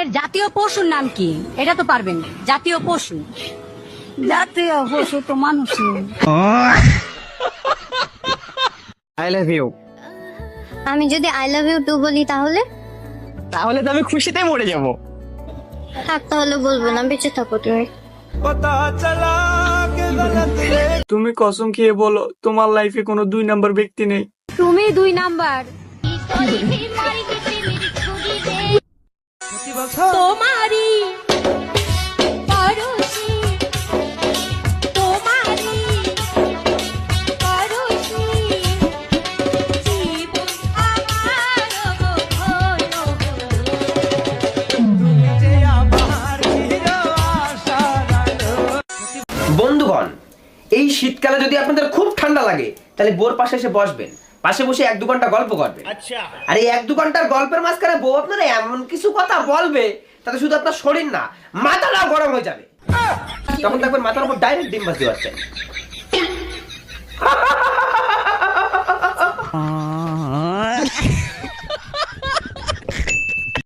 বাংলাদেশের জাতীয় পশুর নাম কি? এটা তো পারবেন। জাতীয় পশু তো মানুষই। I love you. আমি যদি আই লাভ ইউ টু বলি তাহলে? তাহলে তো আমি খুশিতে মরে যাব। থাক, তাহলে বলবো না, বেঁচে থাকো তুমি। তুমি কসম খেয়ে বলো তোমার লাইফে কোনো 2 নাম্বার ব্যক্তি নেই। তুমি 2 নাম্বার। তোমারই পরশি, তোমারই পরশি, জীবন আমার হলো। বন্ধুগণ, এই শীতকালে যদি আপনাদের খুব ঠান্ডা লাগে তাহলে বোর পাশে এসে বসবেন, পাশে বসে 1-2 ঘন্টা গল্প করবেন। আর এই 1-2 ঘন্টার গল্পের মাঝখানে বউ আপনারা এমন কিছু কথা বলবে তাতে শুধু আপনার শরীর না, মাথাটাও গরম হয়ে যাবে। তখন দেখবেন মাথার উপর ডাইরেক্ট ডিম ভাজতে পারছেন।